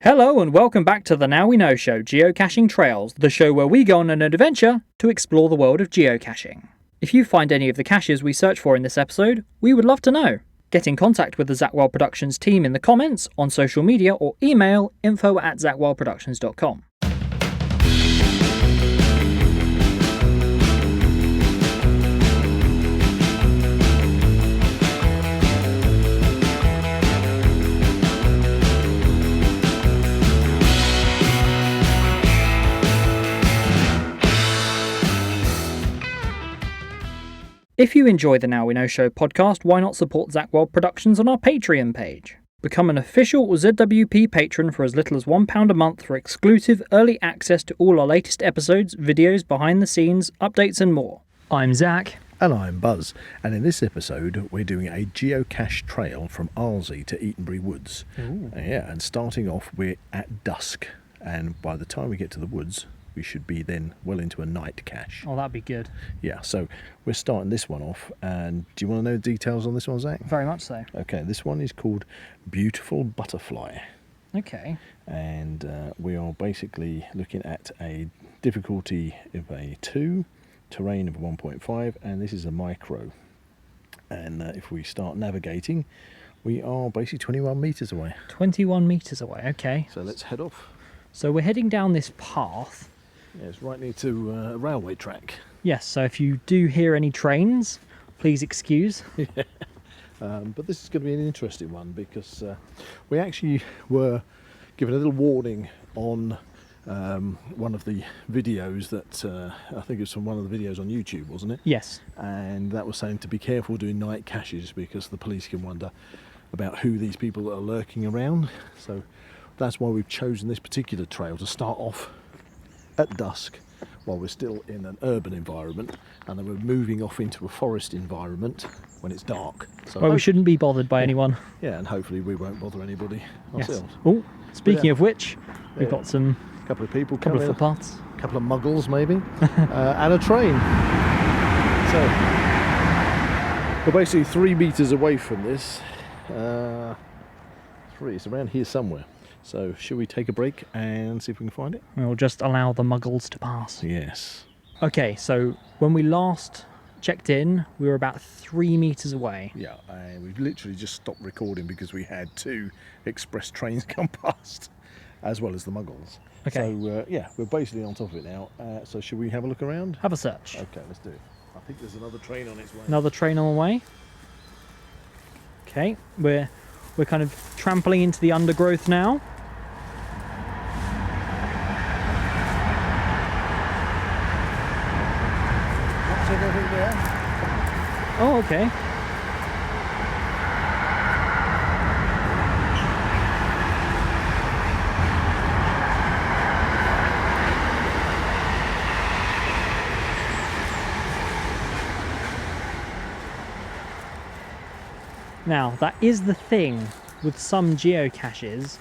Hello and welcome back to the Now We Know show, Geocaching Trails, the show where we go on an adventure to explore the world of geocaching. If you find any of the caches we search for in this episode, we would love to know. Get in contact with the Zak Wylde Productions team in the comments, on social media, or email info@zakwyldeproductions.com. If you enjoy the Now We Know show podcast, why not support Zak Wylde Productions on our Patreon page? Become an official ZWP patron for as little as £1 a month for exclusive early access to all our latest episodes, videos, behind the scenes, updates and more. I'm Zak. And I'm Buzz, and in this episode we're doing a geocache trail from Arlesey to Etonbury Woods. And starting off we're at dusk, and by the time we get to the woods we should be then well into a night cache. Oh, that'd be good. Yeah, so we're starting this one off, and do you want to know the details on this one, Zak? Very much so. Okay, this one is called Beautiful Butterfly. Okay. And we are basically looking at a difficulty of a 2, terrain of 1.5, and this is a micro. And if we start navigating, we are basically 21 metres away. 21 metres away, okay. So let's head off. So we're heading down this path. Yeah, it's right near to a railway track. Yes, so if you do hear any trains, please excuse. But this is going to be an interesting one because we actually were given a little warning on one of the videos that I think it was from one of the videos on YouTube, wasn't it? Yes. And that was saying to be careful doing night caches because the police can wonder about who these people that are lurking around. So that's why we've chosen this particular trail to start off at dusk while we're still in an urban environment, and then we're moving off into a forest environment when it's dark. So Well, we shouldn't be bothered by anyone. Yeah, and hopefully we won't bother anybody ourselves. Yes. Oh, speaking of which, we've got some Couple of people couple of coming, footpaths. a couple of muggles maybe, and a train. So we're basically 3 metres away from this. It's around here somewhere. So should we take a break and see if we can find it? We'll just allow the muggles to pass. Yes. Okay, so when we last checked in, we were about 3 metres away. Yeah, and we've literally just stopped recording because we had 2 express trains come past, as well as the muggles. Okay. So yeah, we're basically on top of it now. So should we have a look around? Have a search. Okay, let's do it. I think there's another train on its way. Another train on the way. Okay, we're kind of trampling into the undergrowth now. What's everything there? Oh, okay. Now, that is the thing with some geocaches.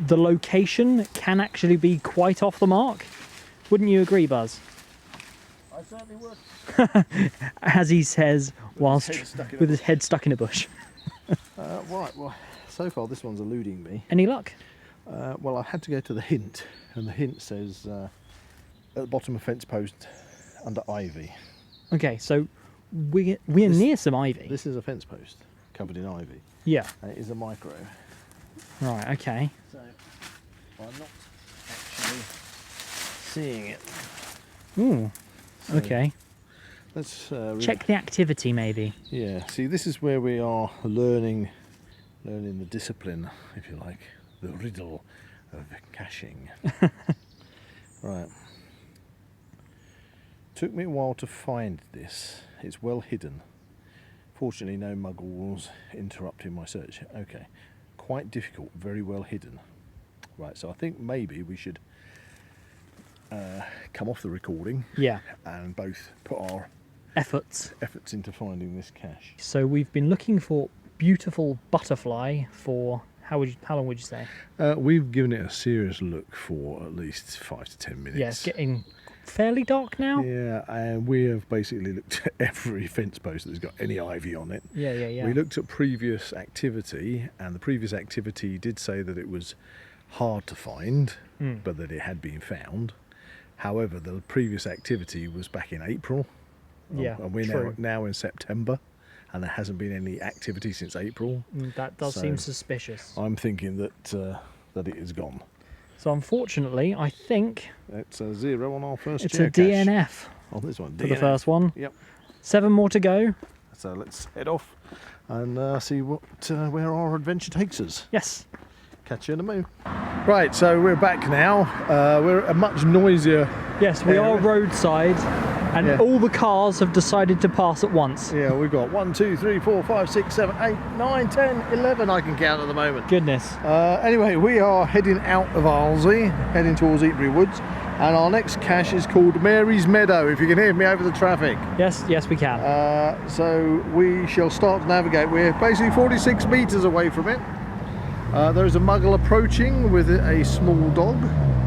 The location can actually be quite off the mark. Wouldn't you agree, Buzz? I certainly would. As he says, whilst with his head stuck in a bush. Right, well, so far this one's eluding me. Any luck? Well, I had to go to the hint, and the hint says at the bottom of fence post under ivy. Okay, so we're near some ivy. This is a fence post covered in ivy. Yeah. And it is a micro. Right, okay. So I'm not actually seeing it. Ooh, So okay. Let's Check the activity, maybe. Yeah, see, this is where we are learning the discipline, if you like, the riddle of caching. Right. Took me a while to find this. It's well hidden. Fortunately, no muggles interrupting my search. Okay. Quite difficult, very well hidden. Right, so I think maybe we should come off the recording. Yeah. And both put our Efforts. into finding this cache. So we've been looking for Beautiful Butterfly for how long would you say? We've given it a serious look for at least 5 to 10 minutes. Yeah, it's getting fairly dark now. Yeah, and we have basically looked at every fence post that's got any ivy on it. Yeah. We looked at previous activity, and the previous activity did say that it was hard to find, but that it had been found. However, the previous activity was back in April. Yeah, and we're now in September, and there hasn't been any activity since April. That does seem suspicious. I'm thinking that it is gone. So unfortunately, I think It's a 0 on our first it's geocache. a DNF On this one, for the first one. Yep. 7 more to go. So let's head off and see where our adventure takes us. Yes. Catch you in a mo. Right, so we're back now. We're a much noisier. Yes, we are roadside, and all the cars have decided to pass at once. Yeah, we've got 1, 2, 3, 4, 5, 6, 7, 8, 9, 10, 11 I can count at the moment. Goodness. Anyway, we are heading out of Arlesey, heading towards Etonbury Woods, and our next cache is called Mary's Meadow, if you can hear me over the traffic. Yes, we can. So we shall start to navigate. We're basically 46 metres away from it. There is a muggle approaching with a small dog,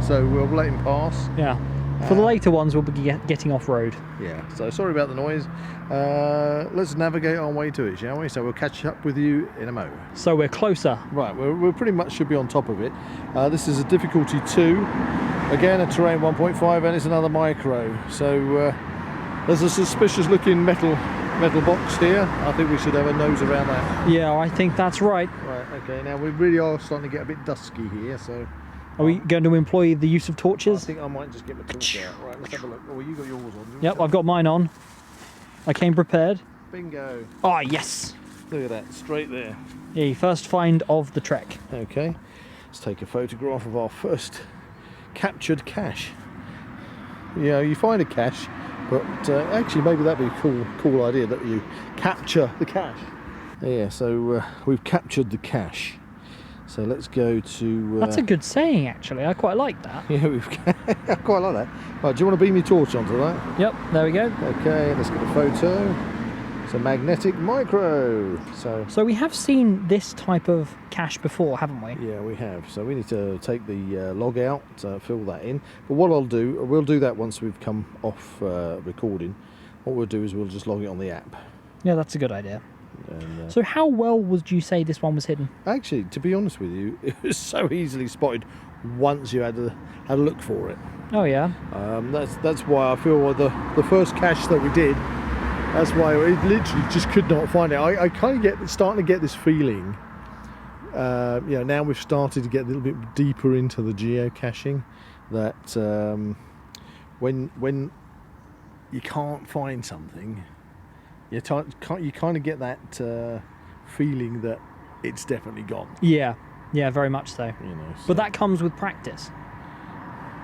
so we'll let him pass. Yeah. For the later ones, we'll be getting off-road. Yeah, so sorry about the noise. Let's navigate our way to it, shall we? So we'll catch up with you in a mo. So we're closer. Right, we're pretty much should be on top of it. This is a difficulty 2. Again, a terrain 1.5, and it's another micro. So there's a suspicious looking metal box here. I think we should have a nose around that. Yeah, I think that's right. Right, okay, now we really are starting to get a bit dusky here, so... Are we going to employ the use of torches? I think I might just get my torch out. Right, let's have a look. Oh, you got yours on. Yep, I've got mine on. I came prepared. Bingo. Ah, yes. Look at that, straight there. The first find of the trek. Okay, let's take a photograph of our first captured cache. You know, you find a cache, but actually maybe that'd be a cool idea that you capture the cache. Yeah, so we've captured the cache. So let's go to... That's a good saying, actually. I quite like that. Yeah, I quite like that. Right, do you want to beam your torch onto that? Yep, there we go. Okay, let's get a photo. It's a magnetic micro. So we have seen this type of cache before, haven't we? Yeah, we have. So we need to take the log out, fill that in. But what we'll do that once we've come off recording. What we'll do is we'll just log it on the app. Yeah, that's a good idea. And, so how well would you say this one was hidden? Actually, to be honest with you, it was so easily spotted once you had a look for it. Oh yeah. That's why I feel the first cache that we did, that's why we literally just could not find it. I kind of starting to get this feeling. Now we've started to get a little bit deeper into the geocaching, that when you can't find something, you kind of get that feeling that it's definitely gone. Yeah, very much so. You know, but that comes with practice.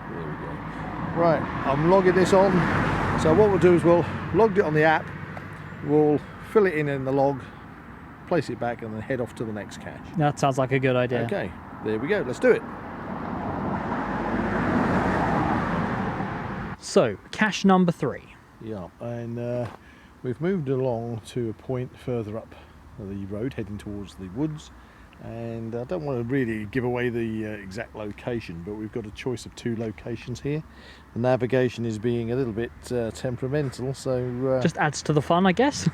There we go. Right, I'm logging this on. So what we'll do is we'll log it on the app, we'll fill it in the log, place it back, and then head off to the next cache. That sounds like a good idea. Okay, there we go. Let's do it. So, cache number 3. Yeah, and we've moved along to a point further up the road, heading towards the woods. And I don't want to really give away the exact location, but we've got a choice of 2 locations here. The navigation is being a little bit temperamental, so... just adds to the fun, I guess.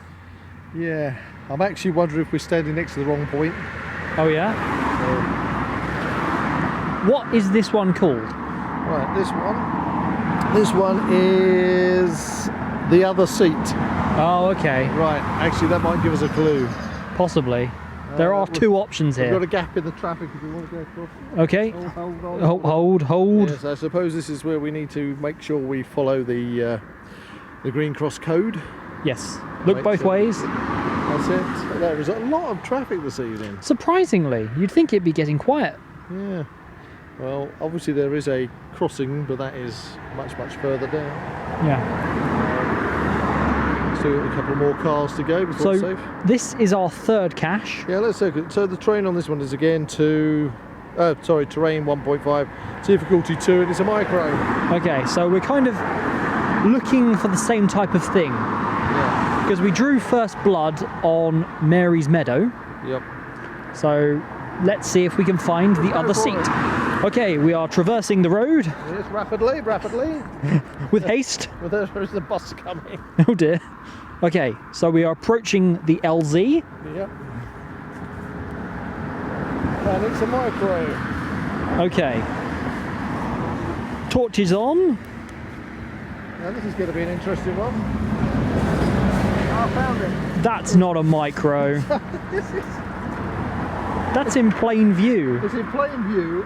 Yeah, I'm actually wondering if we're standing next to the wrong point. Oh yeah? What is this one called? Right, this one is the other seat. Oh, okay. Right, actually that might give us a clue. Possibly. There are 2 options here. We've got a gap in the traffic if you want to go across. Okay. Hold. Yes, I suppose this is where we need to make sure we follow the green cross code. Yes. Look both ways. That's it. There is a lot of traffic this evening. Surprisingly, you'd think it'd be getting quiet. Yeah. Well, obviously there is a crossing, but that is much further down. Yeah. So a couple more cars to go before it's safe. This is our 3rd cache. Yeah, let's take it. So the terrain on this one is again terrain 1.5, difficulty 2, and it's a micro. Okay, so we're kind of looking for the same type of thing. Yeah. Because we drew first blood on Mary's Meadow. Yep. So let's see if we can find the other seat. Okay, we are traversing the road. Yes, rapidly. With haste. Well, there's the bus coming. Oh dear. Okay, so we are approaching the LZ. Yep. And it's a micro. Okay. Torches on. Now this is going to be an interesting one. I found it. That's not a micro. That's in plain view. It's in plain view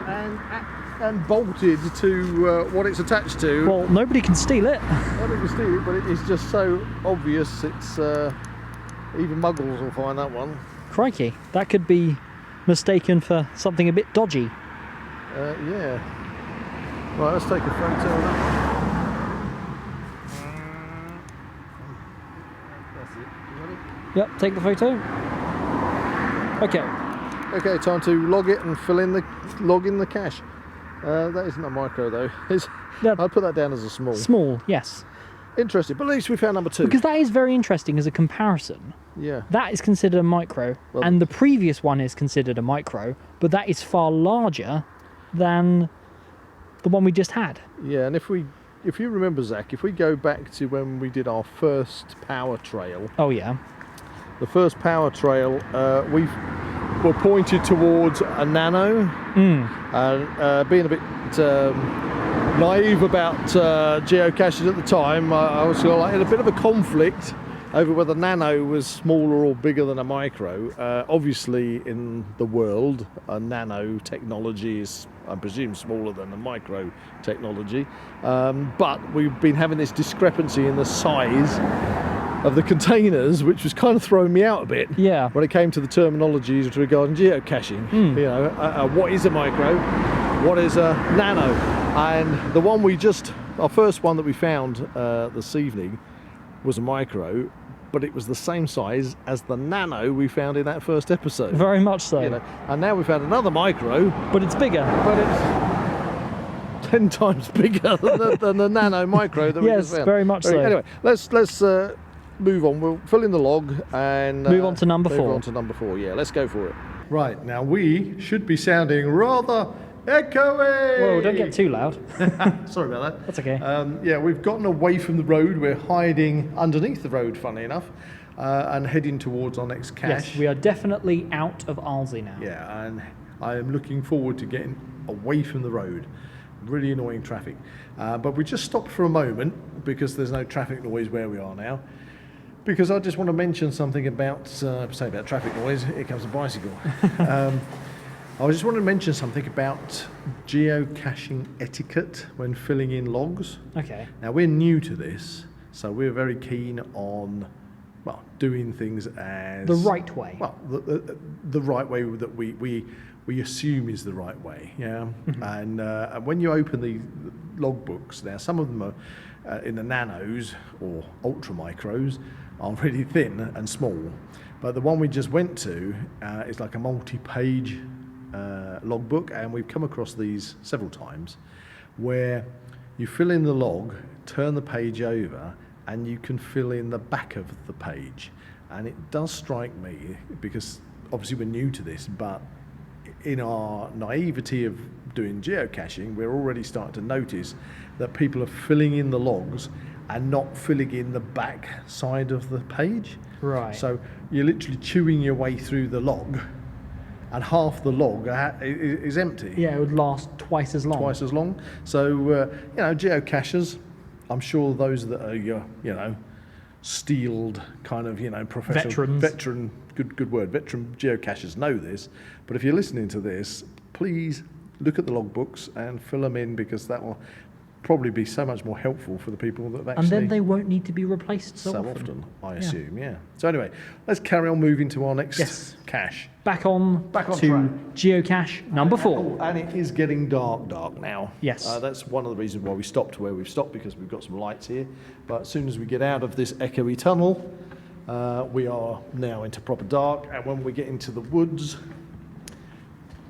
and bolted to what it's attached to. Well, nobody can steal it. Nobody can steal it, but it is just so obvious. It's even muggles will find that one. Crikey, that could be mistaken for something a bit dodgy. Yeah. Right, let's take a photo of that. That's it. You ready? Yep, take the photo. Okay. Okay, time to log it and log in the cache. That isn't a micro though. I'd put that down as a small. Small, yes. Interesting, but at least we found number 2. Because that is very interesting as a comparison. Yeah. That is considered a micro, Well, and the previous one is considered a micro, but that is far larger than the one we just had. Yeah, and if you remember, Zach, if we go back to when we did our first power trail. Oh yeah. The first power trail, we were pointed towards a nano, and being a bit naive about geocaches at the time, I was like in a bit of a conflict over whether nano was smaller or bigger than a micro. Obviously, in the world, a nano technology is, I presume, smaller than a micro technology. But we've been having this discrepancy in the size of the containers, which was kind of throwing me out a bit. Yeah. When it came to the terminologies regarding geocaching. You know, what is a micro? What is a nano? And the one our first one that we found this evening was a micro, but it was the same size as the nano we found in that first episode. Very much so. You know, and now we found another micro, But it's bigger. but it's 10 times bigger than the nano micro that we just Yes, found. very much so. Anyway, let's move on. We'll fill in the log and Move on to number 4. Move on to number 4. Yeah, let's go for it. Right, now we should be sounding rather echoey. Whoa, don't get too loud. Sorry about that. That's okay. Yeah, we've gotten away from the road. We're hiding underneath the road, funnily enough, and heading towards our next cache. Yes, we are definitely out of Arlesey now. Yeah, and I am looking forward to getting away from the road. Really annoying traffic. But we just stopped for a moment because there's no traffic noise where we are now. Because I just want to mention something about, about traffic noise. Here comes a bicycle. I just wanted to mention something about geocaching etiquette when filling in logs. Okay. Now, we're new to this, so we're very keen on, well, doing things as... The right way. Well, the right way that we assume is the right way, yeah? Mm-hmm. And when you open the logbooks, now some of them are in the nanos or ultra micros, are really thin and small. But the one we just went to is like a multi-page logbook, and we've come across these several times where you fill in the log, turn the page over, and you can fill in the back of the page. And it does strike me, because obviously we're new to this, but in our naivety of doing geocaching, we're already starting to notice that people are filling in the logs and not filling in the back side of the page. Right. So you're literally chewing your way through the log, and half the log is empty. Yeah, it would last twice as long. Twice as long. So, you know, geocachers, I'm sure those that are, you know, steeled kind of, you know, professional... Veterans. Good word. Veteran geocachers know this. But if you're listening to this, please look at the logbooks and fill them in, because that will probably be so much more helpful for the people that have actually... And then they won't need to be replaced so often. I assume, yeah. So anyway, let's carry on moving to our next cache. Back on to track. geocache number 4. And it is getting dark now. Yes. That's one of the reasons why we stopped where we've stopped, because we've got some lights here. But as soon as we get out of this echoey tunnel, we are now into proper dark. And when we get into the woods,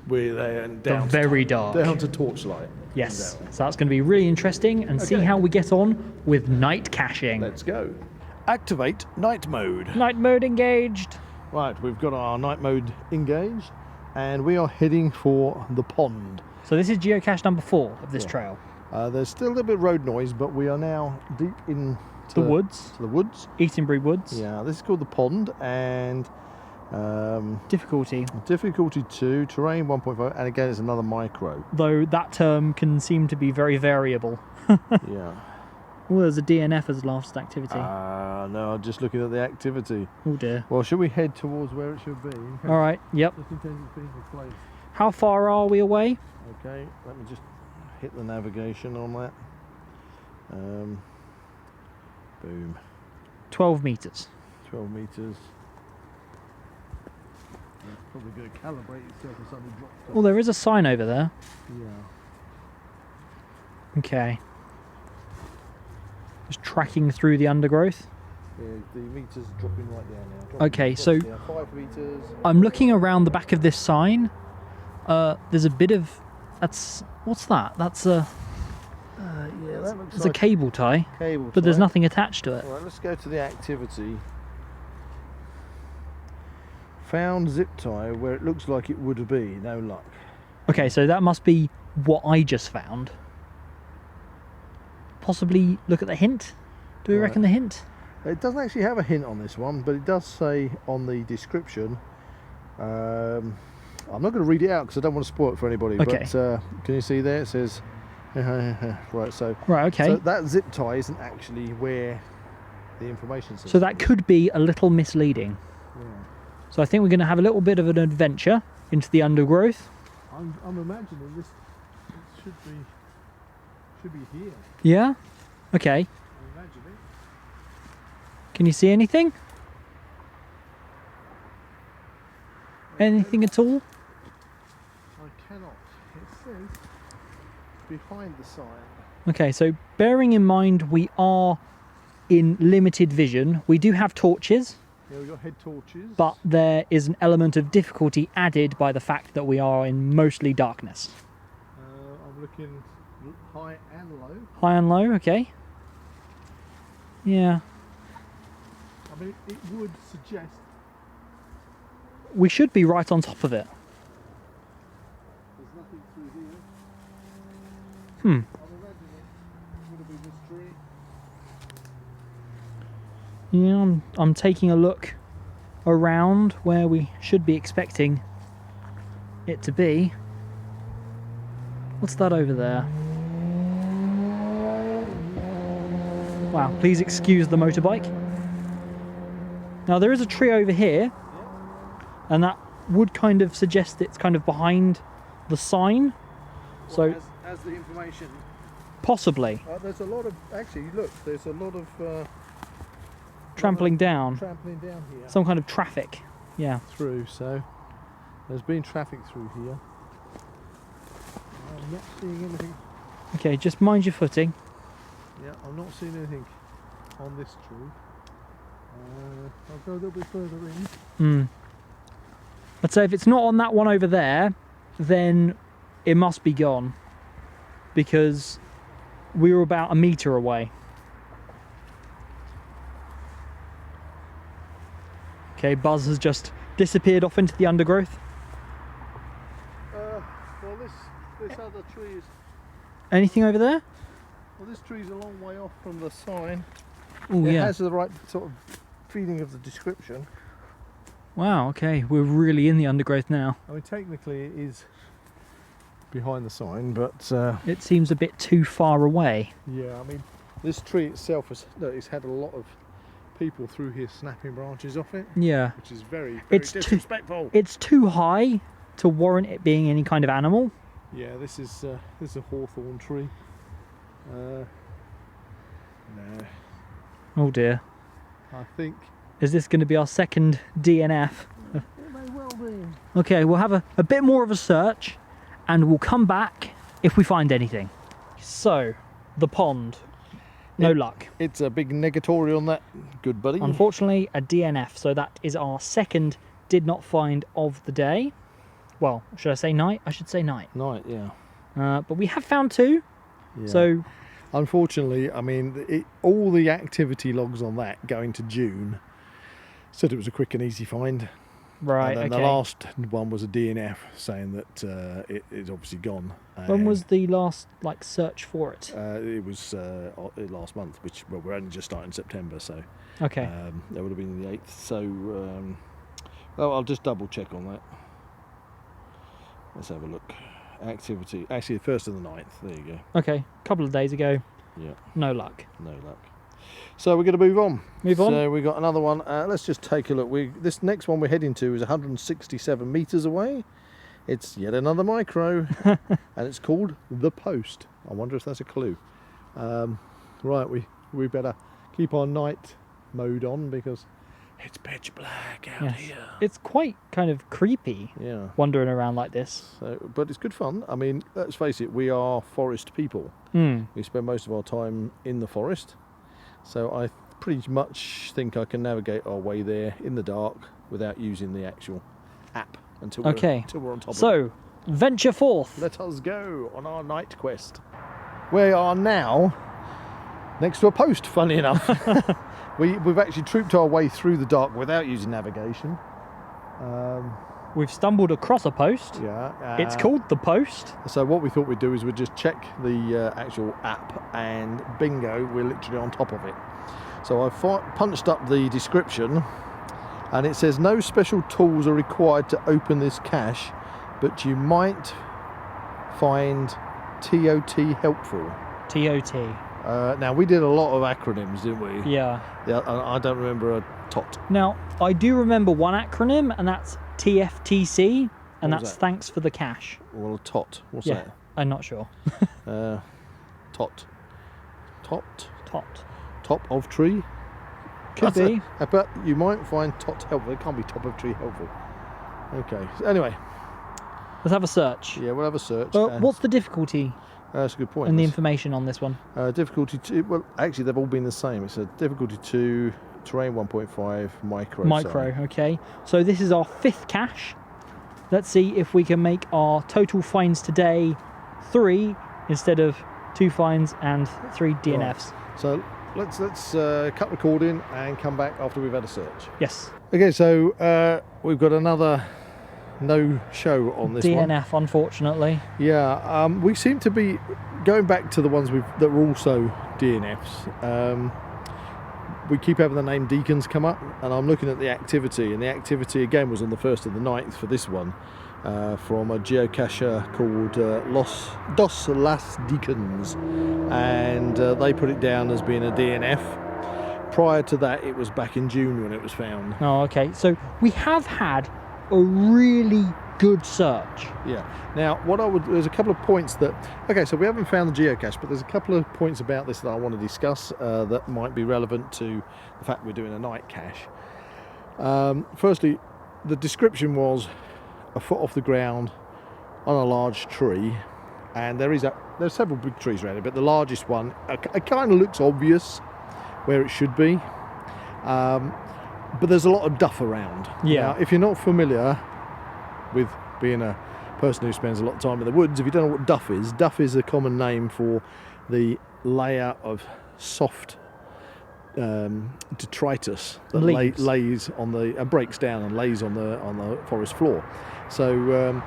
we're there and down very dark. Down to torchlight. Yes. So that's going to be really interesting, and see how we get on with night caching. Let's go. Activate night mode. Night mode engaged. Right, we've got our night mode engaged, and we are heading for the pond. So this is geocache number 4 of this trail. There's still a little bit of road noise, but we are now deep into the woods. To the woods. Etonbury Woods. Yeah, this is called the pond, and Difficulty. Difficulty 2, terrain 1.5, and again it's another micro. Though that term can seem to be very variable. Yeah. Oh, there's a DNF as last activity. No, I'm just looking at the activity. Oh dear. Well, should we head towards where it should be? Alright, yep. Just in case it's being replaced. How far are we away? Okay, let me just hit the navigation on that. Boom. 12 metres. 12 metres. It's probably going to calibrate itself if something drops off. Oh, there is a sign over there. Yeah. Okay. Just tracking through the undergrowth. Yeah, the meter's dropping right down now. Okay, so 5 meters. I'm looking around the back of this sign. There's a bit of... What's that? That's a... Yeah, that looks It's like a cable tie, but there's nothing attached to it. Right, let's go to the activity. Found zip tie where it looks like it would be. No luck. Okay, so that must be what I just found. Possibly look at the hint. Do we reckon the hint? It doesn't actually have a hint on this one, but it does say on the description. I'm not going to read it out because I don't want to spoil it for anybody. Okay. But can you see there? It says. Right. So. Right. Okay. So that zip tie isn't actually where the information says. So that could be a little misleading. Yeah. So I think we're going to have a little bit of an adventure into the undergrowth. I'm imagining this should be here. Yeah? Okay. I'm imagining. Can you see anything? Anything at all? I cannot. It says behind the sign. Okay, so bearing in mind we are in limited vision, we do have torches. Yeah, we've got head torches. But there is an element of difficulty added by the fact that we are in mostly darkness. I'm looking high and low. High and low, okay. Yeah. I mean, it would suggest... We should be right on top of it. There's nothing through here. Hmm. I'm imagining it would have been this tree. Yeah, I'm taking a look around where we should be expecting it to be. What's that over there? Wow, please excuse the motorbike. Now there is a tree over here, and that would kind of suggest it's kind of behind the sign. So as the information... Possibly. There's a lot of... Actually, look, there's a lot of... Trampling down. Trampling down here. Some kind of traffic. Yeah. Through, so there's been traffic through here. I'm not seeing anything. Okay, just mind your footing. Yeah, I'm not seeing anything on this tree. I'll go a little bit further in. I'd say if it's not on that one over there, then it must be gone. Because we were about a metre away. Okay, Buzz has just disappeared off into the undergrowth. Well, this other tree is... Anything over there? Well, this tree's a long way off from the sign. Oh, It yeah. has the right sort of feeling of the description. Wow, okay, we're really in the undergrowth now. I mean, technically it is behind the sign, but... It seems a bit too far away. Yeah, I mean, this tree itself has... Look, it's had a lot of people through here snapping branches off it. Yeah. Which is very, It's disrespectful. It's too high to warrant it being any kind of animal. Yeah, this is a hawthorn tree. No, Oh dear. I think Is this going to be our second DNF? it may well be. Okay, we'll have a bit more of a search and we'll come back if we find anything. So, the pond. No luck. It's a big negatory on that, good buddy. Unfortunately, a DNF. So that is our second did not find of the day. Well, should I say night? I should say night. Night, yeah. But we have found two. Yeah. So, unfortunately, I mean, all the activity logs on that going to June said it was a quick and easy find. right, And then okay. the last one was a DNF saying that it's obviously gone. When was the last search for it? It was last month, which, well, we're only just starting September, so Okay. that would have been the 8th. So Oh, I'll just double check on that. Let's have a look. Activity. Actually, the 1st of the 9th. There you go. Okay, a couple of days ago. Yeah. No luck. No luck. So we're going to move on. Move on. So we got another one. Let's just take a look. This next one we're heading to is 167 metres away. It's yet another micro, and it's called The Post. I wonder if that's a clue. Right, we better keep our night mode on because it's pitch black out here. It's quite kind of creepy. Yeah. Wandering around like this. So, but it's good fun. I mean, let's face it, we are forest people. We spend most of our time in the forest. So I pretty much think I can navigate our way there in the dark without using the actual app until we're on top of it. So, venture forth. Let us go on our night quest. We are now next to a post, funny enough. We've actually trooped our way through the dark without using navigation. We've stumbled across a post. Yeah. It's called The Post. So what we thought we'd do is we'd just check the actual app, and bingo, we're literally on top of it. So I punched up the description, and it says no special tools are required to open this cache, but you might find TOT helpful. TOT. Now we did a lot of acronyms, didn't we? Yeah. Yeah. I don't remember a TOT. Now, I do remember one acronym, and that's TFTC, and that's thanks for the cache. Well, a TOT. What's Yeah, that? I'm not sure. TOT. Tot. Top of tree. Could be. But you might find TOT helpful. It can't be top of tree helpful. Okay. So anyway. Let's have a search. Yeah, we'll have a search. What's the difficulty? That's a good point. And the information on this one? Difficulty 2. Well, actually, they've all been the same. It's a difficulty 2, terrain 1.5, micro. Micro, okay. So this is our 5th cache. Let's see if we can make our total finds today 3 instead of 2 finds and 3 DNFs. Right. So let's cut recording and come back after we've had a search. Yes. Okay, so we've got another no show on this one. DNF, unfortunately. Yeah, we seem to be going back to the ones that were also DNFs. We keep having the name Deacons come up, and I'm looking at the activity, and the activity again was on the 1st of the 9th for this one, from a geocacher called Dos Las Deacons, and they put it down as being a DNF. Prior to that, it was back in June when it was found. Oh, okay. So we have had a really good search. Yeah. Now, there's a couple of points that, okay, so we haven't found the geocache, but there's a couple of points about this that I want to discuss that might be relevant to the fact we're doing a night cache. Firstly, the description was a foot off the ground on a large tree, and there's several big trees around it, but the largest one, it kind of looks obvious where it should be. But there's a lot of duff around. Yeah. Now, if you're not familiar with being a person who spends a lot of time in the woods, if you don't know what duff is a common name for the layer of soft detritus that lays on the breaks down and lays on the forest floor. So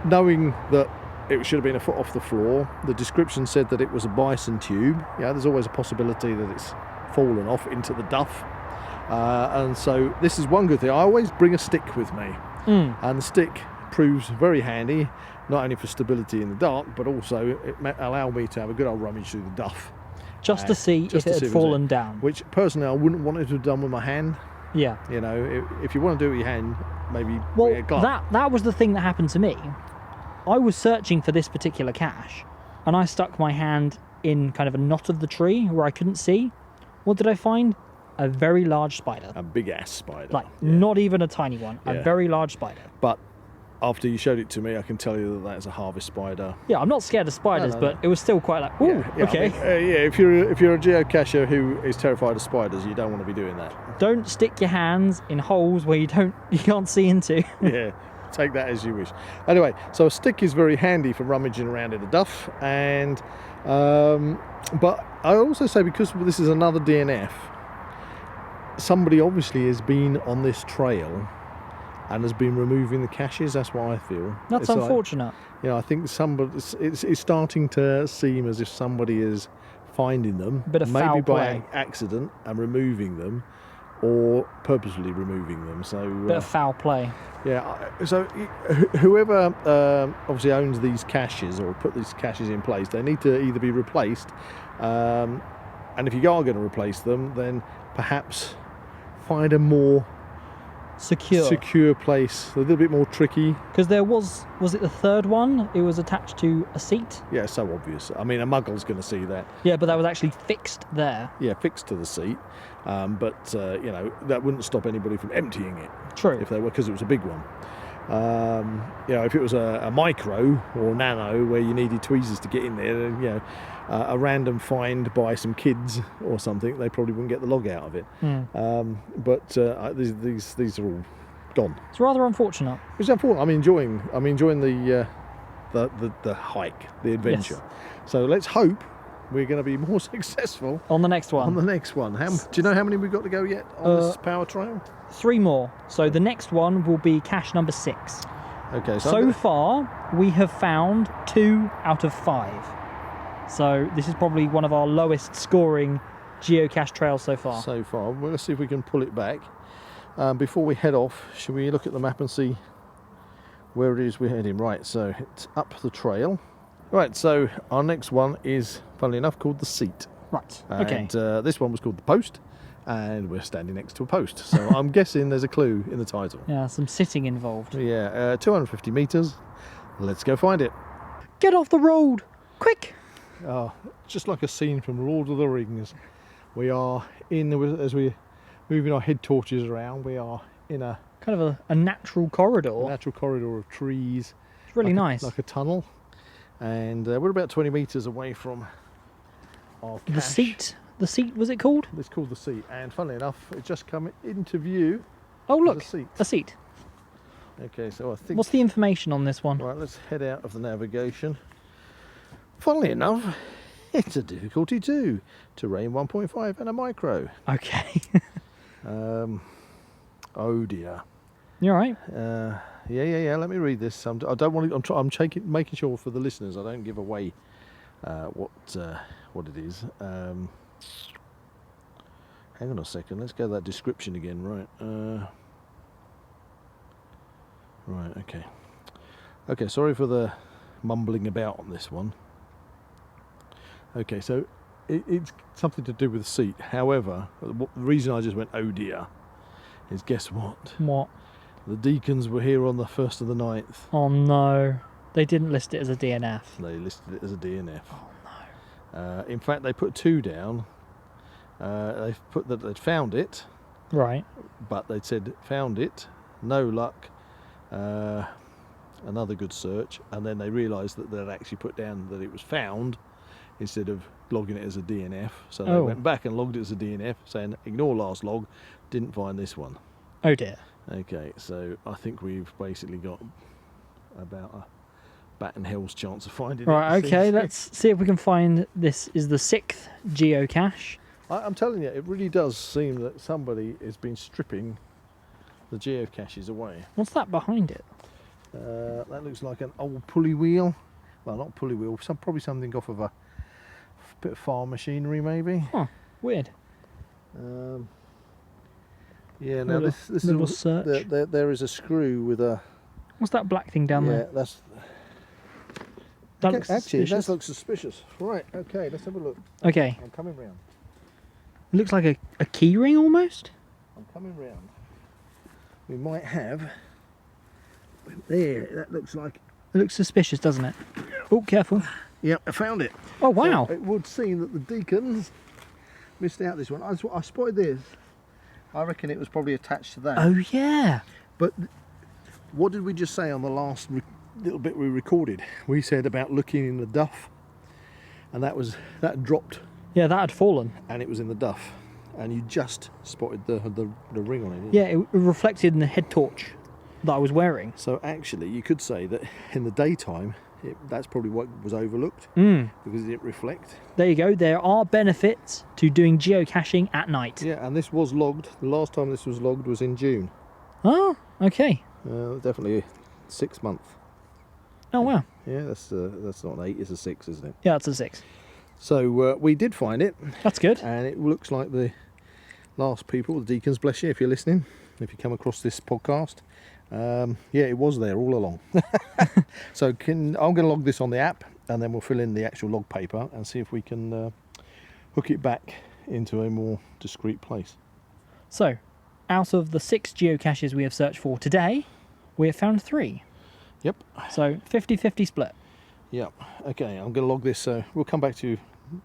knowing that it should have been a foot off the floor, the description said that it was a bison tube. Yeah, there's always a possibility that it's fallen off into the duff. And so this is one good thing. I always bring a stick with me, and the stick proves very handy, not only for stability in the dark, but also it allow me to have a good old rummage through the duff. Just to see if it had fallen down. Which personally I wouldn't want it to have done with my hand. Yeah. You know, if you want to do it with your hand, maybe well, a glove. that was the thing that happened to me. I was searching for this particular cache, and I stuck my hand in kind of a knot of the tree where I couldn't see. What did I find? A very large spider. A big ass spider. Like, not even a tiny one. A very large spider. But after you showed it to me, I can tell you that that's a harvest spider. Yeah, I'm not scared of spiders, but it was still quite like, ooh, okay. I mean, if you're a geocacher who is terrified of spiders, you don't want to be doing that. Don't stick your hands in holes where you can't see into. Yeah, take that as you wish. Anyway, so a stick is very handy for rummaging around in the duff, and but I also say, because this is another DNF, somebody obviously has been on this trail and has been removing the caches. That's what I feel. That's unfortunate. I think it's starting to seem as if somebody is finding them, Bit of maybe foul by play. accident, and removing them. or purposefully removing them. So Bit of foul play. yeah, so whoever obviously owns these caches or put these caches in place, they need to either be replaced, and if you are going to replace them, then perhaps find a more secure place, a little bit more tricky. Because there was it the third one? It was attached to a seat. Yeah, so obvious. I mean, a muggle's going to see that. Yeah, but that was actually fixed there. Yeah, fixed to the seat, but you know, that wouldn't stop anybody from emptying it. True. If they were, because it was a big one. You know, if it was a micro or nano where you needed tweezers to get in there, then, you know, a random find by some kids or something, they probably wouldn't get the log out of it. But these are all gone. It's rather unfortunate. It's unfortunate. I'm enjoying the hike, the adventure. Yes. So let's hope we're going to be more successful On the next one. on the next one. Do you know how many we've got to go yet on this power trail? 3 more. So the next one will be cache number 6. Okay. So far, we have found 2 out of 5. So this is probably one of our lowest scoring geocache trails so far. So far, well, let's see if we can pull it back. Before we head off, should we look at the map and see where it is we're heading? Right, so it's up the trail. Right, so our next one is, funnily enough, called the Seat. Right, And okay. this one was called the Post, and we're standing next to a post. So I'm guessing there's a clue in the title. Yeah, some sitting involved. Yeah, 250 metres. Let's go find it. Get off the road! Quick! Oh, just like a scene from Lord of the Rings. We are as we're moving our head torches around, we are in a Kind of a natural corridor. natural corridor of trees. It's really like nice. Like a tunnel. And we're about 20 metres away from our cache. The seat, was it called? It's called the Seat. And funnily enough, it's just come into view. Oh look, a seat. a seat. Okay, so I think... What's the information on this one? Right, let's head out of the navigation. Funnily enough, it's a difficulty 2, terrain 1.5 and a micro. Okay. Oh dear. You alright? Yeah. Let me read this. I don't want to. I'm making sure for the listeners I don't give away what it is. Hang on a second. Let's go to that description again. Right. Right. Okay. Okay. Sorry for the mumbling about on this one. Okay. So it's something to do with the seat. However, the reason I just went oh dear is, guess what? What? The deacons were here on the 1st of the 9th. Oh no. They didn't list it as a DNF. They listed it as a DNF. Oh no. In fact, they put 2 down. They put that they'd found it, Right. but they'd said found it, no luck, another good search, and then they realised that they'd actually put down that it was found instead of logging it as a DNF. So they went back and logged it as a DNF, saying ignore last log, didn't find this one. Oh dear. Okay, so I think we've basically got about a bat and hell's chance of finding it. Right, okay, let's see if we can find this is the 6th geocache. I'm telling you, it really does seem that somebody has been stripping the geocaches away. What's that behind it? That looks like an old pulley wheel. Well, not pulley wheel, probably something off of a bit of farm machinery maybe. Huh, weird. Yeah, now this little search. there is a screw with a... What's that black thing down there? Yeah, That looks actually, suspicious. that looks suspicious. Right, okay, let's have a look. Okay. I'm coming round. It looks like a key ring almost. I'm coming round. We might have... There, that looks like... It looks suspicious, doesn't it? Oh, careful. Yep, I found it. Oh, wow. So it would seem that the deacons missed out this one. I spotted this. I reckon it was probably attached to that. Oh, yeah. But what did we just say on the last little bit we recorded? We said about looking in the duff, and that dropped. Yeah, that had fallen. And it was in the duff, and you just spotted the ring on it. Didn't Yeah, it reflected in the head torch that I was wearing. So actually, you could say that in the daytime, that's probably what was overlooked because it didn't reflect. There you go. There are benefits to doing geocaching at night. Yeah, and this was logged. The last time this was logged was in June. Oh, okay. Definitely 6 months. Oh, wow. Yeah, that's not an 8, it's a 6, isn't it? Yeah, that's a 6. So we did find it. That's good. And it looks like the last people, the deacons, bless you, if you're listening, if you come across this podcast. Yeah, it was there all along. So I'm going to log this on the app, and then we'll fill in the actual log paper and see if we can hook it back into a more discreet place. So, out of the 6 geocaches we have searched for today, we have found 3. Yep. So, 50-50 split. Yep. Okay, I'm going to log this, so we'll come back to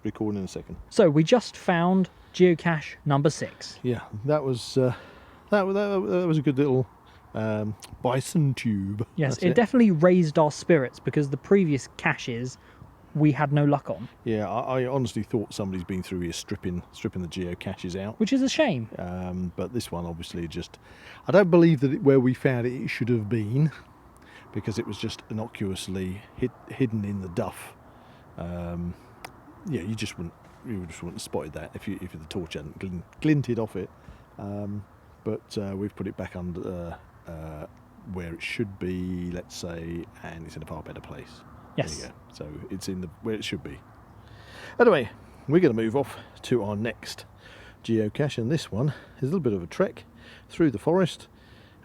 recording in a second. So, we just found geocache number 6. Yeah, that was that was a good little bison tube. Yes, That's it definitely raised our spirits because the previous caches we had no luck on. Yeah, I honestly thought somebody's been through here stripping the geocaches out. Which is a shame. But this one obviously just... I don't believe that where we found it should have been, because it was just innocuously hidden in the duff. Yeah, you just wouldn't have spotted that if the torch hadn't glinted off it. But we've put it back under where it should be, let's say, and it's in a far better place. Yes. There you go. So it's in where it should be. Anyway, we're going to move off to our next geocache, and this one is a little bit of a trek through the forest,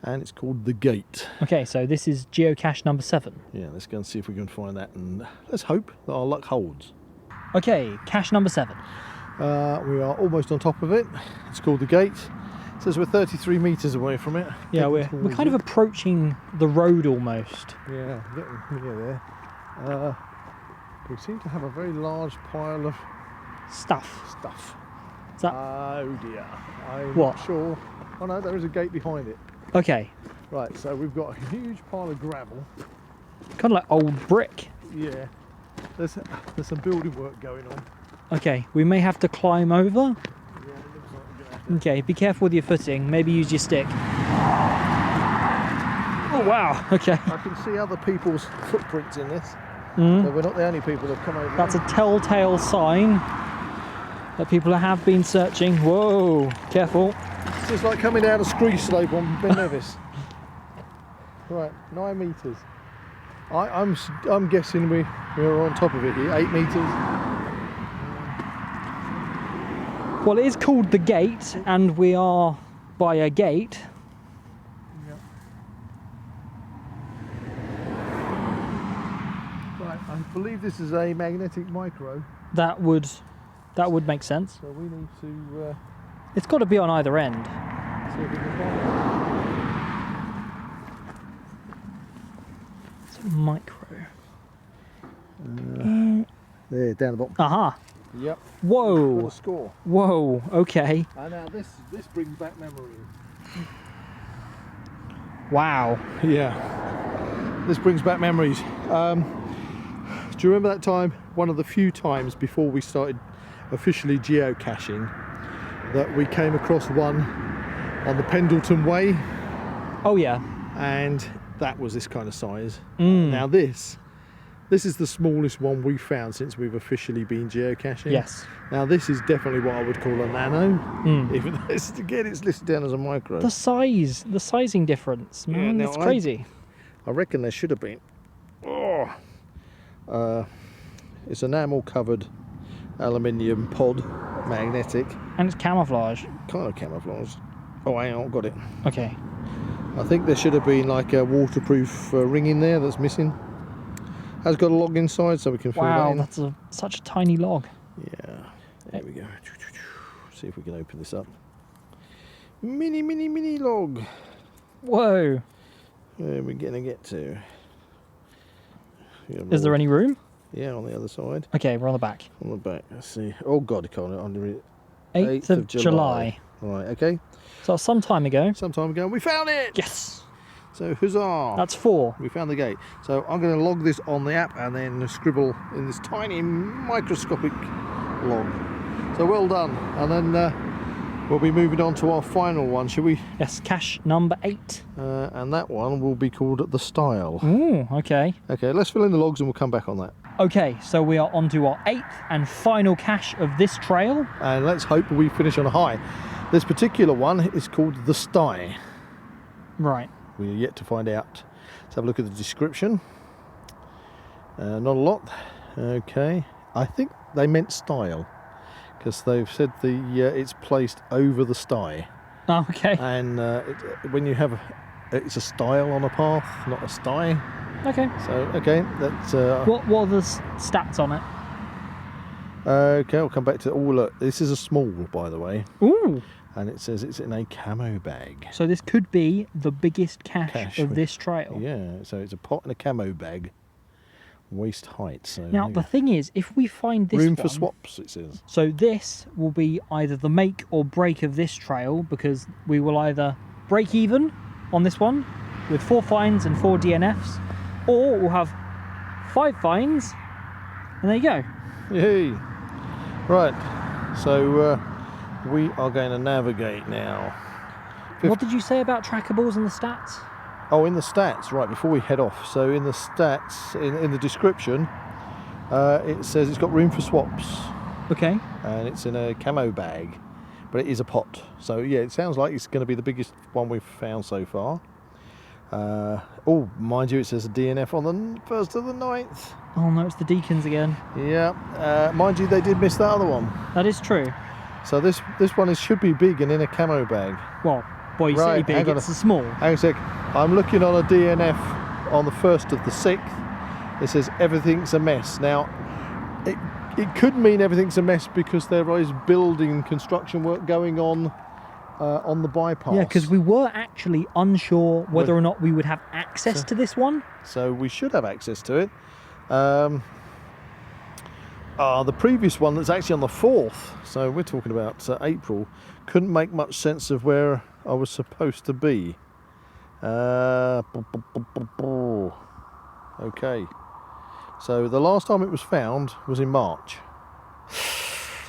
and it's called The Gate. Okay, so this is geocache number 7. Yeah, let's go and see if we can find that, and let's hope that our luck holds. Okay, cache number 7. We are almost on top of it. It's called The Gate. It says we're 33 metres away from it. Yeah, we're kind of approaching the road almost. Yeah, getting near there. We seem to have a very large pile of Stuff. Is that... Oh dear. I'm What? not sure. Oh no, there is a gate behind it. Okay, Right, so we've got a huge pile of gravel. kind of like old brick. Yeah. There's some building work going on. Okay, we may have to climb over. Yeah, it looks like we're going to have to. Okay, be careful with your footing. Maybe use your stick. Oh wow, okay. I can see other people's footprints in this. Mm. So we're not the only people that have come over. That's a telltale sign that people have been searching. Whoa, careful. It's just like coming down a scree slope on Ben Nevis. Right, 9 metres. I'm guessing we're on top of it here, 8 metres. Well, it is called The Gate, and we are by a gate. Right, I believe this is a magnetic micro, That would make sense. so we need to It's got to be on either end. see if we can find It's a micro. it. There, down the bottom. Aha. Yep. Got Whoa. a score. Whoa. Okay. And now this brings back memories. Wow. Yeah, this brings back memories. Do you remember that time, one of the few times before we started officially geocaching, that we came across one on the Pendleton Way, Oh yeah. and that was this kind of size. Mm. Now this is the smallest one we've found since we've officially been geocaching. Yes. Now this is definitely what I would call a nano, Mm. even though it's listed down as a micro. The sizing difference, Yeah, man, now it's crazy. I reckon there should have been. It's enamel covered aluminium pod, magnetic, And it's camouflage. kind of camouflage. Oh, hang on, got it. Okay. I think there should have been like a waterproof ring in there that's missing. Has got a log inside, so we can fill that Wow, in. that's such a tiny log. Yeah, there we go. See if we can open this up. Mini log. Whoa. Where are we gonna get to? Is there any room? Yeah, on the other side. Okay, we're on the back. On the back. Let's see. Oh God, I can't under it. 8th of July. Right, okay. So some time ago. Some time ago, we found it! Yes. So, huzzah! That's 4. We found the gate. So, I'm going to log this on the app and then scribble in this tiny microscopic log. So, well done. And then we'll be moving on to our final one, shall we? Yes, cache number 8. And that one will be called The Style. Ooh, okay. Okay, let's fill in the logs and we'll come back on that. Okay, so we are on to our 8th and final cache of this trail. And let's hope we finish on a high. This particular one is called The Sty. Right. We're yet to find out. Let's have a look at the description. Not a lot. Okay. I think they meant style, because they've said it's placed over the sty. Oh, okay. And when you have it's a stile on a path, not a sty. Okay. So okay, that's What are the stats on it? okay. I'll come back to. Oh look, this is a small, by the way. Ooh. And it says it's in a camo bag. So this could be the biggest cache of this trail. Yeah. So it's a pot and a camo bag, waist height. So Now the thing is, if we find this room one, for swaps, it says. So this will be either the make or break of this trail, because we will either break even on this one with 4 finds and 4 DNFs, or we'll have 5 finds, and there you go. Yay! Right, so we are going to navigate now. What did you say about trackables and the stats? Oh, in the stats, right, before we head off. So in the stats, in the description, it says it's got room for swaps. Okay. And it's in a camo bag, but it is a pot. So yeah, it sounds like it's going to be the biggest one we've found so far. Oh, mind you, it says a DNF on the 1st of the 9th. Oh no, it's the Deacons again. Yeah, mind you, they did miss that other one. That is true. So this one should be big and in a camo bag. Well, boy, you Right, say big, it's a small. Hang on a sec. I'm looking on a DNF on the 1st of the 6th. It says everything's a mess. Now, it could mean everything's a mess because there is building construction work going on the bypass. Yeah, because we were actually unsure whether or not we would have access to this one. So we should have access to it. The previous one that's actually on the 4th, so we're talking about April, couldn't make much sense of where I was supposed to be. Okay, so the last time it was found was in March.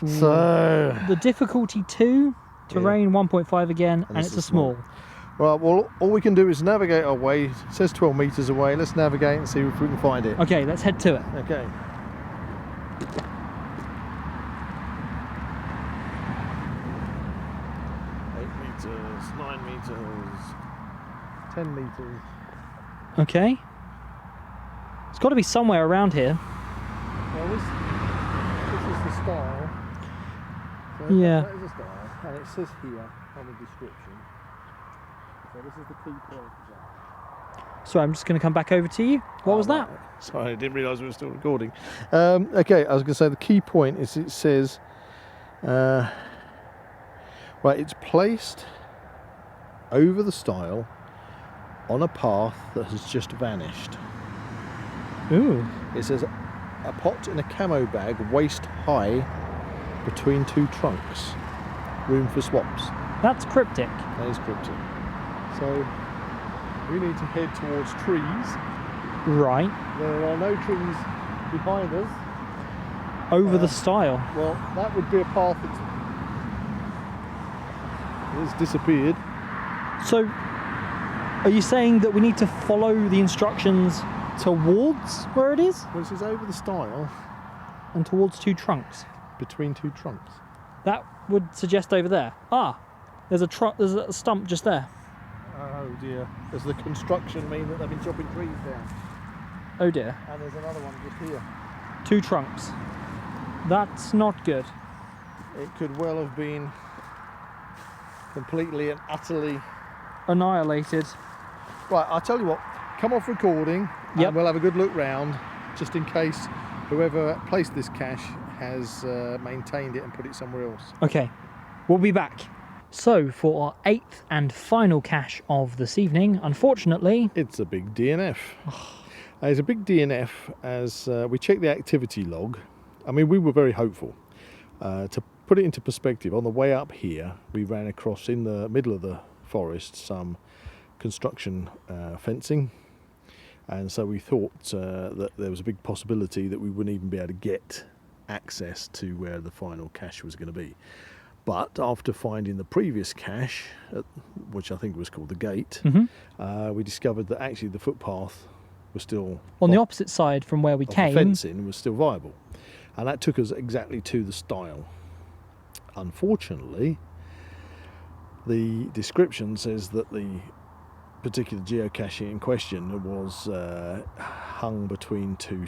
So the difficulty 2, terrain 1.5 again, and it's a small. Right, well, all we can do is navigate our way. It says 12 metres away. Let's navigate and see if we can find it. Okay, let's head to it. Okay. 8 metres, 9 metres, 10 metres. Okay. It's got to be somewhere around here. Well, this is the style. So Yeah. That is a style, and it says here on the description. So this is the key point. So I'm just going to come back over to you. What was that? Sorry, I didn't realise we were still recording. Okay, I was going to say the key point is it says, right, it's placed over the stile on a path that has just vanished. Ooh. It says a pot in a camo bag, waist high, between 2 trunks. Room for swaps. That's cryptic. That is cryptic. So we need to head towards trees. Right. There are no trees behind us. Over the stile. Well, that would be a path that's disappeared. So, are you saying that we need to follow the instructions towards where it is? Well, this is over the stile, And towards 2 trunks? between 2 trunks. That would suggest over there. Ah, there's a stump just there. Oh dear. Does the construction mean that they've been chopping trees down? Oh dear. And there's another one just here. 2 trunks. That's not good. It could well have been completely and utterly... Annihilated. Right, I'll tell you what, come off recording Yep. and we'll have a good look round, just in case whoever placed this cache has maintained it and put it somewhere else. Okay, we'll be back. So, for our 8th and final cache of this evening, unfortunately... It's a big DNF. It's a big DNF as we checked the activity log. I mean, we were very hopeful. To put it into perspective, on the way up here, we ran across, in the middle of the forest, some construction fencing. And so we thought that there was a big possibility that we wouldn't even be able to get access to where the final cache was going to be. But after finding the previous cache, which I think was called the Gate, we discovered that actually the footpath was still... On the opposite side from where we came... The fencing was still viable. And that took us exactly to the stile. Unfortunately, the description says that the particular geocache in question was hung between 2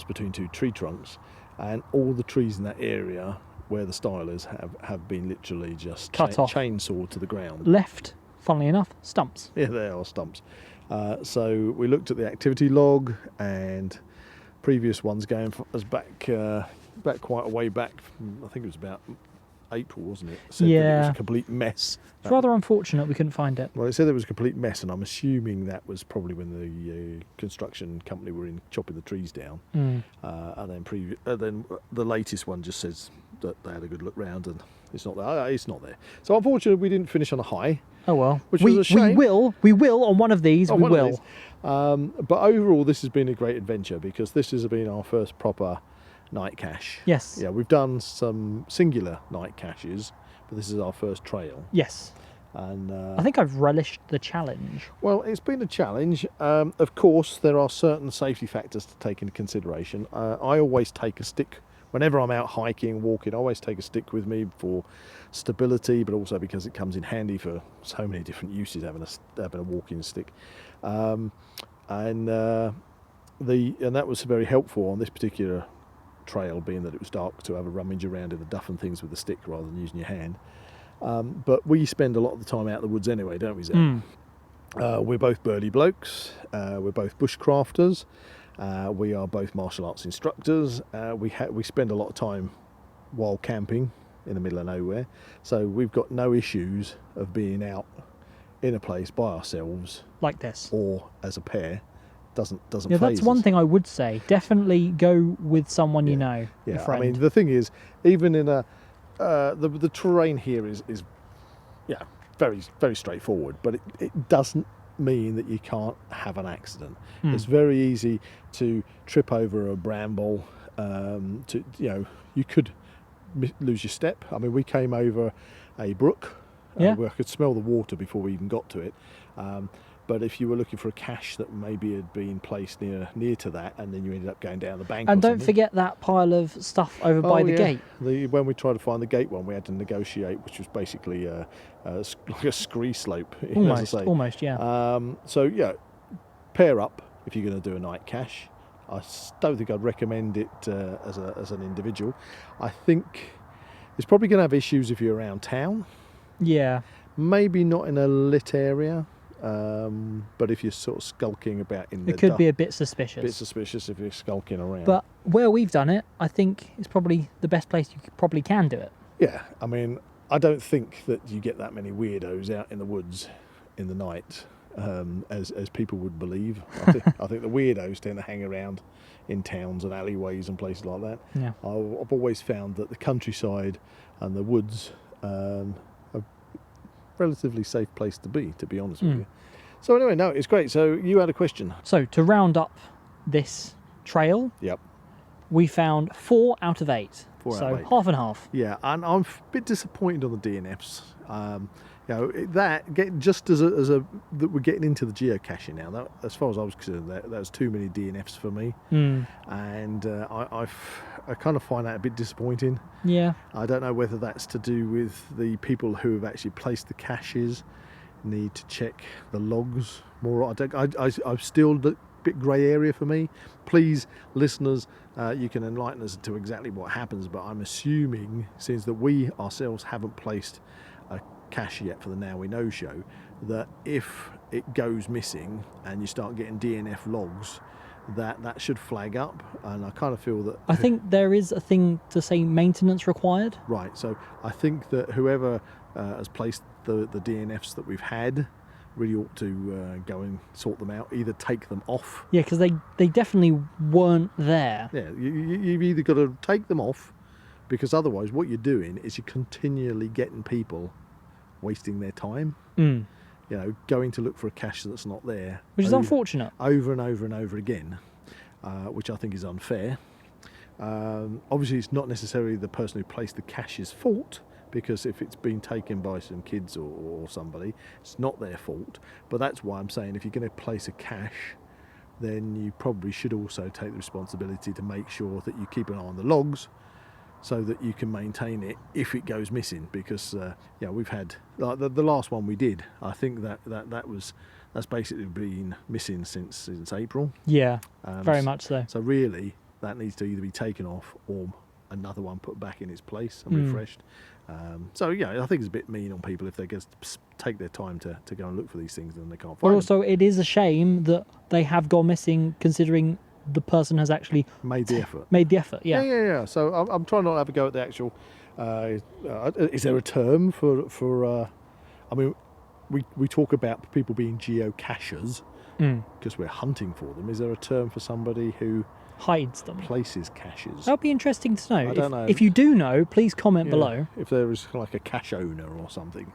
between 2 tree trunks, and all the trees in that area where the stylers have been literally just Cut off. chainsawed to the ground. Left, funnily enough, stumps. Yeah, they are stumps. So we looked at the activity log and previous ones going as back quite a way back. I think it was about April, wasn't it? Said that it was a complete mess. It's rather unfortunate we couldn't find it. Well, it said it was a complete mess, and I'm assuming that was probably when the construction company were in chopping the trees down. And then the latest one just says that they had a good look round and it's not there. It's not there. So unfortunately, we didn't finish on a high. Oh well, which was a shame. We will on one of these. We will. But overall, this has been a great adventure because this has been our first proper night cache. Yes. Yeah, we've done some singular night caches, but this is our first trail. Yes. And I think I've relished the challenge. Well, it's been a challenge. Of course, there are certain safety factors to take into consideration. I always take a stick. Whenever I'm out hiking, walking, I always take a stick with me for stability, but also because it comes in handy for so many different uses, having a walking stick. And that was very helpful on this particular trail, being that it was dark, to have a rummage around in the duff and things with the stick rather than using your hand. But we spend a lot of the time out in the woods anyway, don't we, Zak? We're both burly blokes. We're both bushcrafters. We are both martial arts instructors. We spend a lot of time while camping in the middle of nowhere, so we've got no issues of being out in a place by ourselves like this or as a pair. Doesn't yeah, faze that's one us. thing I would say. Definitely go with someone you know. Yeah, a friend. I mean, the thing is, even in the terrain here is very, very straightforward, but it doesn't mean that you can't have an accident. It's very easy to trip over a bramble. You could lose your step. I mean, we came over a brook where I could smell the water before we even got to it. But if you were looking for a cache that maybe had been placed near to that, and then you ended up going down the bank. And don't forget that pile of stuff over by the gate. When we tried to find the gate one, we had to negotiate, which was basically like a scree slope. Almost, yeah. So yeah, pair up if you're going to do a night cache. I don't think I'd recommend it as an individual. I think it's probably going to have issues if you're around town. Yeah. Maybe not in a lit area. But if you're sort of skulking about it could be a bit suspicious. A bit suspicious if you're skulking around. But where we've done it, I think it's probably the best place you probably can do it. Yeah, I mean, I don't think that you get that many weirdos out in the woods in the night, as people would believe. I think the weirdos tend to hang around in towns and alleyways and places like that. Yeah. I've always found that the countryside and the woods relatively safe place to be honest with you. So anyway, no, it's great. So you had a question. So to round up this trail, we found 4 out of 8. 4 out so of 8. half and half. Yeah, and I'm a bit disappointed on the DNFs. That we're getting into the geocaching now. That, as far as I was concerned, that was too many DNFs for me, and I kind of find that a bit disappointing. Yeah, I don't know whether that's to do with the people who have actually placed the caches need to check the logs more. I'm still a bit grey area for me. Please, listeners, you can enlighten us to exactly what happens. But I'm assuming, since that we ourselves haven't placed a cache yet for the Now We Know show, that if it goes missing and you start getting DNF logs, that should flag up. And I kind of feel that I think there is a thing to say maintenance required. Right, so I think that whoever has placed the DNFs that we've had really ought to go and sort them out, either take them off. Yeah, because they definitely weren't there. Yeah, you've either got to take them off, because otherwise what you're doing is you're continually getting people wasting their time. Going to look for a cache that's not there, which is unfortunate, over and over and over again, which I think is unfair. Obviously it's not necessarily the person who placed the cache's fault, because if it's been taken by some kids or somebody, it's not their fault. But that's why I'm saying, if you're going to place a cache, then you probably should also take the responsibility to make sure that you keep an eye on the logs, so that you can maintain it if it goes missing. Because we've had like the last one we did, I think that's basically been missing since April. Yeah, very much so. So really, that needs to either be taken off or another one put back in its place and refreshed. So yeah, I think it's a bit mean on people if they just take their time to go and look for these things and they can't But find also, it is a shame that they have gone missing, considering the person has actually them. Made the effort. made the effort. Yeah. Yeah. So I'm trying not to have a go at the actual. Is there a term for? I mean, we talk about people being geocachers because we're hunting for them. Is there a term for somebody who Hides them. places caches? That would be interesting to know. I don't know. If you do know, please comment below. If there is like a cache owner or something.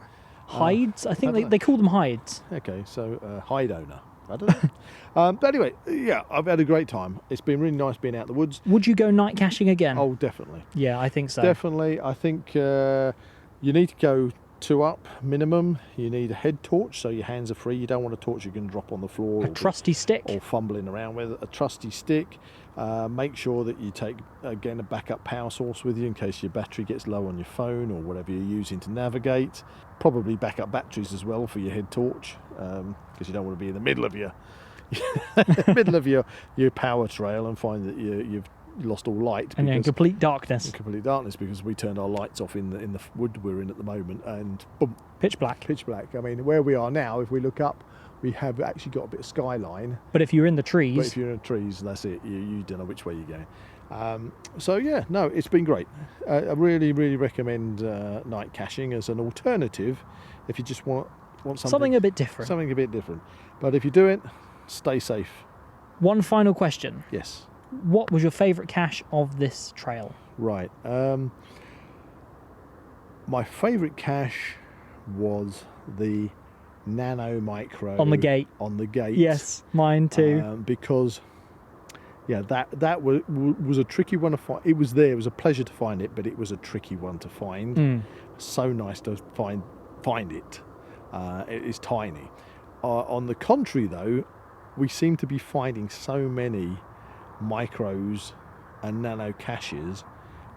Hides? I think I don't they call them hides. Okay, so hide owner. I don't know. But anyway, yeah, I've had a great time. It's been really nice being out in the woods. Would you go night caching again? Oh, definitely. Yeah, I think so. Definitely. I think you need to go 2 up minimum. You need a head torch so your hands are free. You don't want a torch you can drop on the floor. A trusty stick. Or fumbling around with. A trusty stick. Make sure that you take, again, a backup power source with you in case your battery gets low on your phone or whatever you're using to navigate. Probably backup batteries as well for your head torch, because you don't want to be in the middle of your power trail and find that you've lost all light. And in complete darkness. In complete darkness, because we turned our lights off in the wood we're in at the moment, and boom, Pitch black. pitch black. I mean, where we are now, if we look up, we have actually got a bit of skyline. But if you're in the trees... But if you're in the trees, that's it. You don't know which way you're going. So yeah, no, it's been great. I really, really recommend night caching as an alternative if you just want something a bit different. Something a bit different. But if you do it, stay safe. One final question. Yes. What was your favourite cache of this trail? Right. My favourite cache was the nano micro On the gate. On the gate. Yes, mine too. Because yeah, that was a tricky one to find. It was there. It was a pleasure to find it, but it was a tricky one to find. So nice to find it. It is tiny. On the contrary, though, we seem to be finding so many micros and nano caches,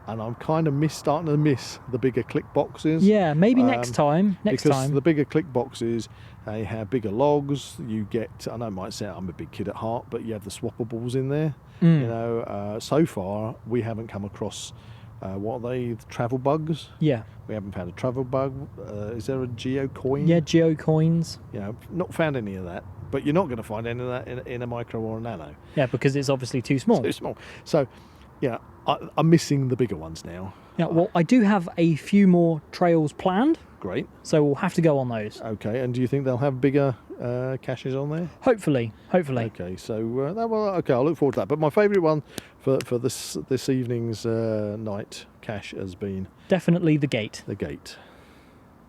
and I'm kind of starting to miss the bigger click boxes. Yeah, maybe next time. Because the bigger click boxes, they have bigger logs. You get, I know it might sound I'm a big kid at heart, but you have the swappables in there. You know, so far we haven't come across what are they? The travel bugs? Yeah. We haven't found a travel bug. Is there a geo coin? Yeah, geo coins. You know, not found any of that. But you're not going to find any of that in a micro or a nano. Yeah, because it's obviously too small. Too small. So, yeah, I'm missing the bigger ones now. Yeah, well, I do have a few more trails planned. Great. So we'll have to go on those. Okay, and do you think they'll have bigger caches on there? Hopefully. Okay, so okay, I'll look forward to that. But my favourite one for this evening's night cache has been definitely the gate. The gate.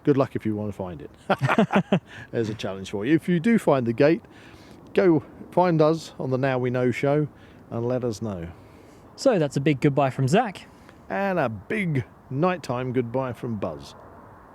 Good luck if you want to find it. There's a challenge for you. If you do find the gate, go find us on the Now We Know show and let us know. So that's a big goodbye from Zak. And a big nighttime goodbye from Buzz.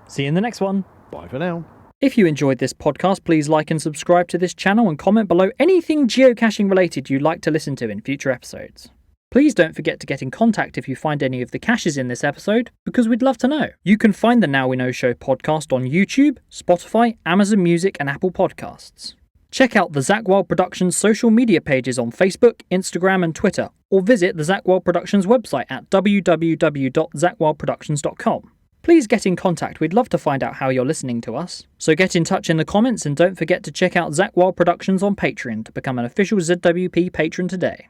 See you in the next one. Bye for now. If you enjoyed this podcast, please like and subscribe to this channel and comment below anything geocaching related you'd like to listen to in future episodes. Please don't forget to get in contact if you find any of the caches in this episode, because we'd love to know. You can find the Now We Know Show podcast on YouTube, Spotify, Amazon Music and Apple Podcasts. Check out the Zak Wylde Productions social media pages on Facebook, Instagram and Twitter, or visit the Zak Wylde Productions website at www.zakwyldeproductions.com. Please get in contact, we'd love to find out how you're listening to us. So get in touch in the comments and don't forget to check out Zak Wylde Productions on Patreon to become an official ZWP patron today.